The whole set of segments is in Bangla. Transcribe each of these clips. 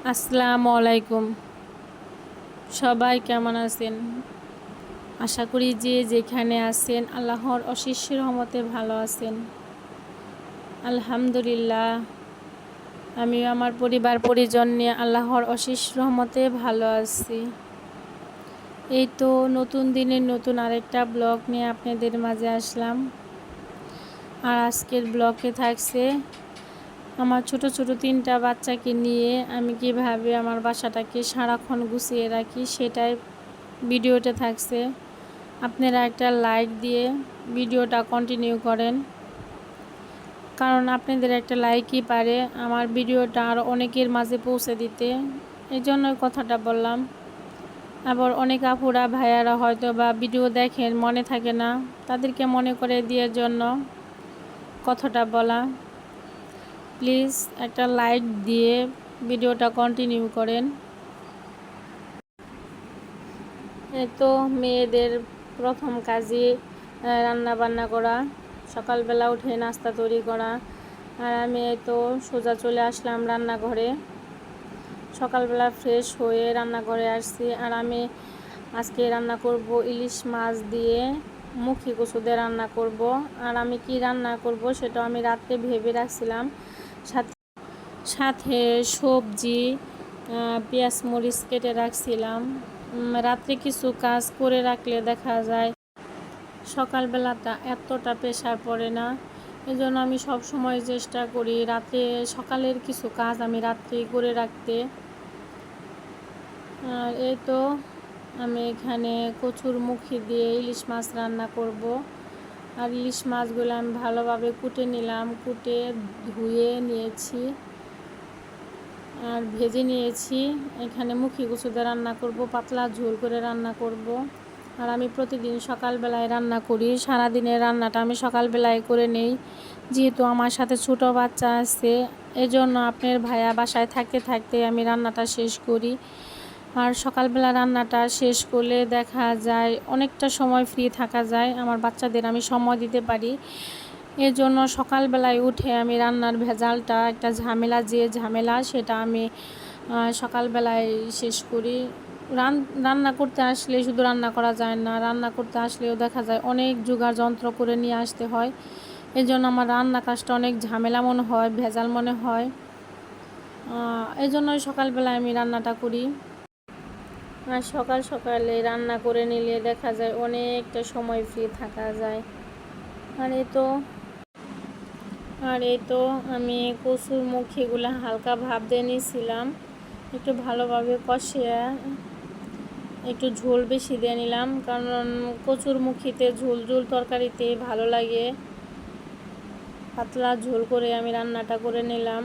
আসসালামু আলাইকুম। সবাই কেমন আছেন? আশা করি যে যেখানে আছেন আল্লাহর অশেষ রহমতে ভালো আছেন। আলহামদুলিল্লাহ, আমিও আমার পরিবার পরিজন নিয়ে আল্লাহর অশেষ রহমতে ভালো আছি। এই তো নতুন দিনের নতুন আরেকটা ব্লগ নিয়ে আপনাদের মাঝে আসলাম। আর আজকের ব্লগে থাকছে আমার ছোট ছোট 3টা বাচ্চাকে নিয়ে আমি কিভাবে আমার বাসাটাকে সারাক্ষণ গুছিয়ে রাখি সেটাই ভিডিওতে থাকছে। আপনারা একটা লাইক দিয়ে ভিডিওটা কন্টিনিউ করেন, কারণ আপনাদের একটা লাইকই পারে আমার ভিডিওটা আরও অনেকের মাঝে পৌঁছে দিতে। এই জন্যই কথাটা বললাম। আবার অনেক আপুরা ভাইয়ারা হয়তো বা ভিডিও দেখেন, মনে থাকে না, তাদেরকে মনে করে দেওয়ার জন্য কথাটা বলা। প্লিজ একটা লাইক দিয়ে ভিডিওটা কন্টিনিউ করেন। এই তো মেয়েদের প্রথম কাজই রান্না বান্না করা, সকালবেলা উঠে নাস্তা তৈরি করা। আর আমি এই তো সোজা চলে আসলাম রান্নাঘরে। সকালবেলা ফ্রেশ হয়ে রান্নাঘরে আসছি। আর আমি আজকে রান্না করব ইলিশ মাছ দিয়ে মুখী কচু দিয়ে রান্না করব। আর আমি কি রান্না করব সেটাও আমি রাত্রে ভেবে রাখছিলাম। সাথে সবজি, পেঁয়াজ মরিচ কেটে রাখছিলাম। রাত্রে কিছু কাজ করে রাখলে দেখা যায় সকালবেলাটা এতটা প্রেশার পড়ে না। এই জন্য আমি সব সময় চেষ্টা করি রাতে সকালের কিছু কাজ আমি রাত্রে করে রাখতে। আর এই তো আমি এখানে কচুর মুখি দিয়ে ইলিশ মাছ রান্না করব। আর ইলিশ মাছগুলো আমি ভালোভাবে কুটে নিলাম, কুটে ধুয়ে নিয়েছি আর ভেজে নিয়েছি। এখানে মুখী কচু দিয়ে রান্না করব, পাতলা ঝোল করে রান্না করব। আর আমি প্রতিদিন সকালবেলায় রান্না করি, সারাদিনের রান্নাটা আমি সকালবেলায় করে নেই, যেহেতু আমার সাথে ছোটো বাচ্চা আছে। এজন্য আপনার ভাইয়া বাসায় থাকতে থাকতে আমি রান্নাটা শেষ করি। আর সকালবেলা রান্নাটা শেষ করলে দেখা যায় অনেকটা সময় ফ্রি থাকা যায়, আমার বাচ্চাদের আমি সময় দিতে পারি। এর জন্য সকালবেলায় উঠে আমি রান্নার ভেজালটা একটা ঝামেলা সেটা আমি সকালবেলায় শেষ করি। রান্না করতে আসলে শুধু রান্না করা যায় না, রান্না করতে আসলেও দেখা যায় অনেক জোগাড় যন্ত্র করে নিয়ে আসতে হয়। এই জন্য আমার রান্না কাজটা অনেক ঝামেলা মনে হয়, ভেজাল মনে হয়। এই জন্যই সকালবেলায় আমি রান্নাটা করি। আর সকালে রান্না করে নিলে দেখা যায় অনেকটা সময় ফ্রি থাকা যায়। আর এই তো আমি কচুর মুখিগুলো হালকা ভাপ দিয়ে নিয়েছিলাম, একটু ভালোভাবে কষিয়ে একটু ঝোল বেশি দিয়ে নিলাম, কারণ কচুর মুখিতে ঝোল ঝোল তরকারিতে ভালো লাগে। পাতলা ঝোল করে আমি রান্নাটা করে নিলাম।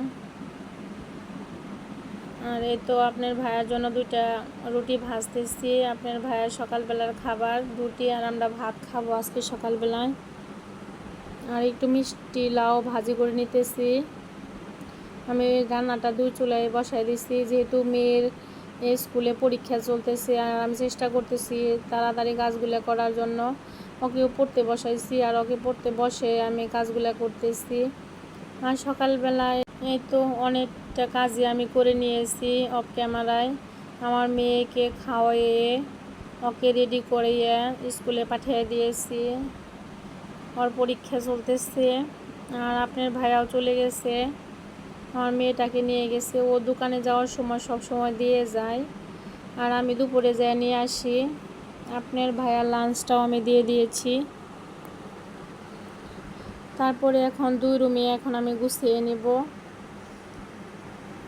আর এই তো আপনার ভাইয়ার জন্য 2টা রুটি ভাজতেছি। আপনার ভাইয়ার সকালবেলার খাবার রুটি, আর আমরা ভাত খাবো আজকে সকালবেলায়। আর একটু মিষ্টি লাউ ভাজি করে নিতেছি। আমি রান্নাটা 2 চুলায় বসাই দিচ্ছি, যেহেতু মেয়ের স্কুলে পরীক্ষা চলতেছে। আর আমি চেষ্টা করতেছি তাড়াতাড়ি কাজগুলো করার জন্য। ওকেও পড়তে বসাইছি, আর ওকে পড়তে বসে আমি কাজগুলো করতেছি। আর সকালবেলায় এই তো অনেকটা কাজই আমি করে নিয়েছি অফ ক্যামেরায়। আমার মেয়েকে খাওয়াইয়ে ওকে রেডি করিয়ে স্কুলে পাঠিয়ে দিয়েছি, ওর পরীক্ষা চলতেছে। আর আপনার ভাইয়াও চলে গেছে, আমার মেয়েটাকে নিয়ে গেছে। ও দোকানে যাওয়ার সময় সব সময় দিয়ে যায়, আর আমি দুপুরে যেয়ে নিয়ে আসি। আপনার ভাইয়ার লাঞ্চটাও আমি দিয়ে দিয়েছি। তারপরে এখন 2 রুমে এখন আমি গুছিয়ে নেব।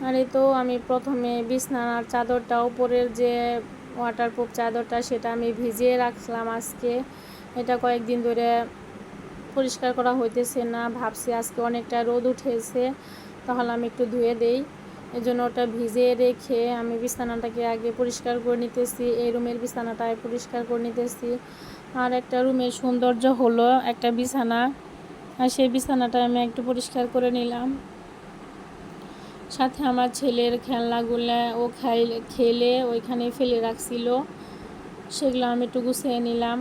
আর এই তো আমি প্রথমে বিছানার চাদরটা, উপরের যে ওয়াটারপ্রুফ চাদরটা, সেটা আমি ভিজিয়ে রাখলাম আজকে। এটা কয়েকদিন ধরে পরিষ্কার করা হইতেছে না, ভাবছি আজকে অনেকটা রোদ উঠেছে, তাহলে আমি একটু ধুয়ে দেই। এই জন্য ওটা ভিজিয়ে রেখে আমি বিছানাটাকে আগে পরিষ্কার করে নিতেছি। এই রুমের বিছানাটায় পরিষ্কার করে নিতেছি। আর একটা রুমের সৌন্দর্য হলো একটা বিছানা, আর সেই বিছানাটা আমি একটু পরিষ্কার করে নিলাম। সাথে আমার ছেলের খেলনাগুলো ও খেলে ওইখানে ফেলে রাখছিল, সেগুলো আমি একটু গুছিয়ে নিলাম।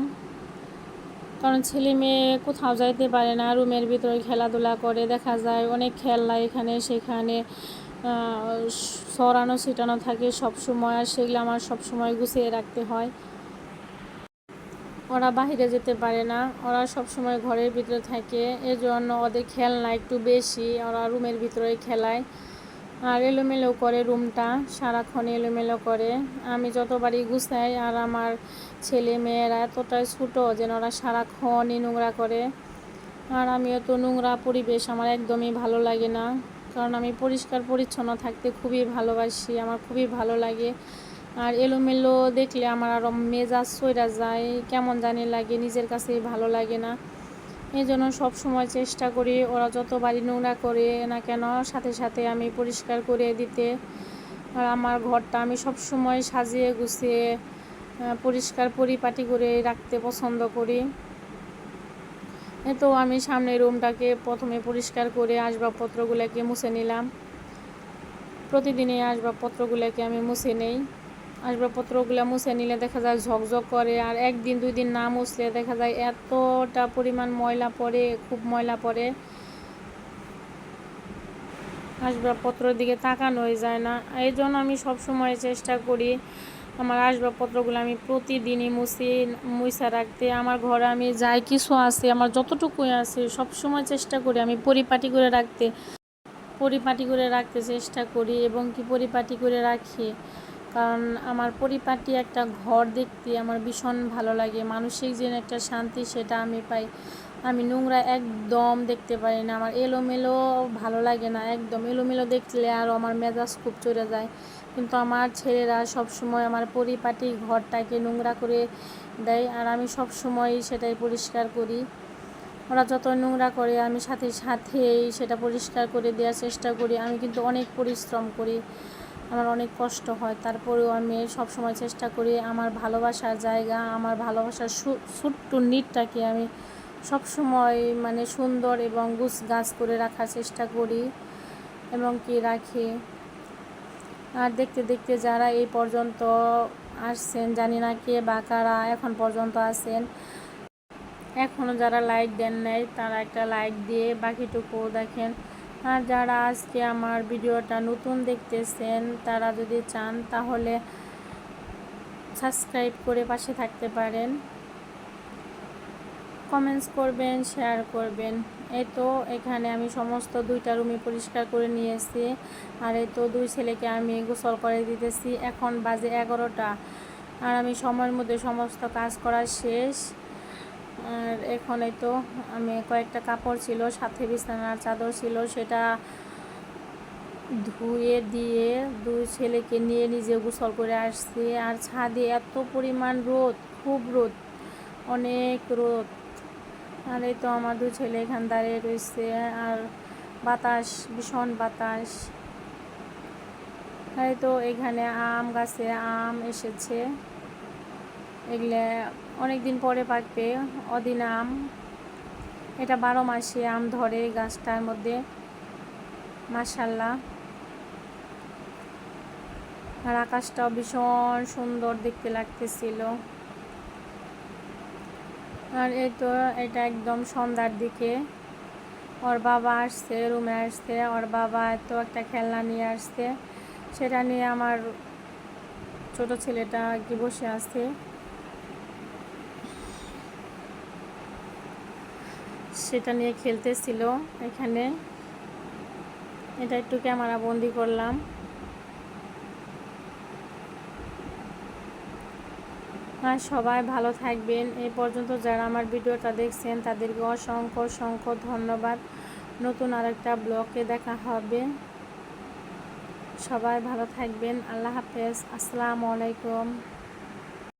কারণ ছেলে মেয়ে কোথাও যাইতে পারে না, রুমের ভিতরে খেলাধুলা করে, দেখা যায় অনেক খেলনা এখানে সেখানে ছড়ানো ছিটানো থাকে সব সময়, আর সেগুলো আমার সব সময় গুছিয়ে রাখতে হয়। ওরা বাইরে যেতে পারে না, ওরা সব সময় ঘরের ভিতরে থাকে, এজন্য ওদের খেলনা একটু বেশি, ওরা রুমের ভিতরে খেলায়। আর এলোমেলো করে রুমটা, সারাক্ষণ এলোমেলো করে। আমি যতবারই গুছাই, আর আমার ছেলে মেয়েরা এতটাই ছোটো যেন ওরা সারাক্ষণই নোংরা করে। আর আমিও তো নোংরা পরিবেশ আমার একদমই ভালো লাগে না, কারণ আমি পরিষ্কার পরিচ্ছন্ন থাকতে খুবই ভালোবাসি, আমার খুবই ভালো লাগে। আর এলোমেলো দেখলে আমার আরও মেজাজ চইরা যায়, কেমন জানি লাগে, নিজের কাছেই ভালো লাগে না। এই জন্য সবসময় চেষ্টা করি ওরা যতবারই নোংরা করে না কেন সাথে সাথে আমি পরিষ্কার করে দিতে। আর আমার ঘরটা আমি সবসময় সাজিয়ে গুছিয়ে পরিষ্কার পরিপাটি করে রাখতে পছন্দ করি। তো আমি সামনের রুমটাকে প্রথমে পরিষ্কার করে আসবাবপত্রগুলোকে মুছে নিলাম। প্রতিদিনই আসবাবপত্রগুলোকে আমি মুছে নেই। আসবাবপত্রগুলো মুছে নিলে দেখা যায় ঝকঝক করে, আর একদিন 2 দিন না মুছলে দেখা যায় এতটা পরিমাণ ময়লা পড়ে, খুব ময়লা পড়ে, আসবাবপত্রের দিকে তাকানোই যায় না। এই জন্য আমি সবসময় চেষ্টা করি আমার আসবাবপত্রগুলো আমি প্রতিদিনই মুছে রাখতে। আমার ঘরে আমি যাই কিছু আছে, আমার যতটুকুই আছে সবসময় চেষ্টা করি আমি পরিপাটি করে রাখতে চেষ্টা করি, এবং কি পরিপাটি করে রাখি। কারণ আমার পরিপাটি একটা ঘর দেখতে আমার ভীষণ ভালো লাগে, মানসিক যে একটা শান্তি সেটা আমি পাই। আমি নোংরা একদম দেখতে পারি না, আমার এলোমেলো ভালো লাগে না, একদম এলোমেলো দেখলে আর আমার মেজাজ খুব চড়ে যায়। কিন্তু আমার ছেলেরা সবসময় আমার পরিপাটি ঘরটাকে নোংরা করে দেয়, আর আমি সবসময় সেটাই পরিষ্কার করি। ওরা যত নোংরা করে আমি সাথে সাথেই সেটা পরিষ্কার করে দেওয়ার চেষ্টা করি। আমি কিন্তু অনেক পরিশ্রম করি, আমার অনেক কষ্ট হয়, তারপরেও আমি সবসময় চেষ্টা করি আমার ভালোবাসার জায়গা, আমার ভালোবাসার ছোট্ট নিটটাকে আমি সবসময় মানে সুন্দর এবং গুছগাছ করে রাখার চেষ্টা করি এবং কি রাখি। আর দেখতে দেখতে যারা এই পর্যন্ত আসছেন, জানি না কে বা কারা এখন পর্যন্ত আছেন, এখনও যারা লাইক দেন নাই তারা একটা লাইক দিয়ে বাকিটুকু দেখেন। আর যারা আজকে আমার ভিডিওটা নতুন দেখতেছেন তারা যদি চান তাহলে সাবস্ক্রাইব করে পাশে থাকতে পারেন, কমেন্টস করবেন, শেয়ার করবেন। এই তো এখানে আমি সমস্ত 2টা রুমই পরিষ্কার করে নিয়েছি, আর এই তো 2 ছেলেকে আমি গোসল করে দিতেছি। এখন বাজে 11টা, আর আমি সময়ের মধ্যে সমস্ত কাজ করা শেষ। আর এখন এই তো আমি কয়েকটা কাপড় ছিল, সাথে বিছানার চাদর ছিল, সেটা ধুয়ে দিয়ে 2 ছেলেকে নিয়ে নিজে গোসল করে আসছি। আর ছাদে এত পরিমাণ রোদ, খুব রোদ, অনেক রোদ। আর এই তো আমার 2 ছেলে এখান দাঁড়িয়ে রয়েছে, আর বাতাস, ভীষণ বাতাস। আর এই তো এখানে আম গাছে আম এসেছে, এগুলো অনেক দিন পরে পাকবে, অদিন আম। এটা 12 মাসে আম ধরে গাছটার মধ্যে, মাশাআল্লাহ। আর আকাশটাও ভীষণ সুন্দর দেখতে লাগতেছিল। আর এই তো এটা একদম সন্ধ্যার দিকে ওর বাবা আসছে, রুমে আসছে, ওর বাবা এত একটা খেলনা নিয়ে আসছে, সেটা নিয়ে আমার ছোট ছেলেটা কি বসে আছে, সেটা নিয়ে খেলতেছিল এখানে। এটা একটু ক্যামেরা বন্দি করলাম। আর সবাই ভালো থাকবেন। এই পর্যন্ত যারা আমার ভিডিওটা দেখছেন তাদেরকে অসংখ্য অসংখ্য ধন্যবাদ। নতুন আরেকটা ব্লগে দেখা হবে। সবাই ভালো থাকবেন। আল্লাহ হাফেজ। আসসালামু আলাইকুম।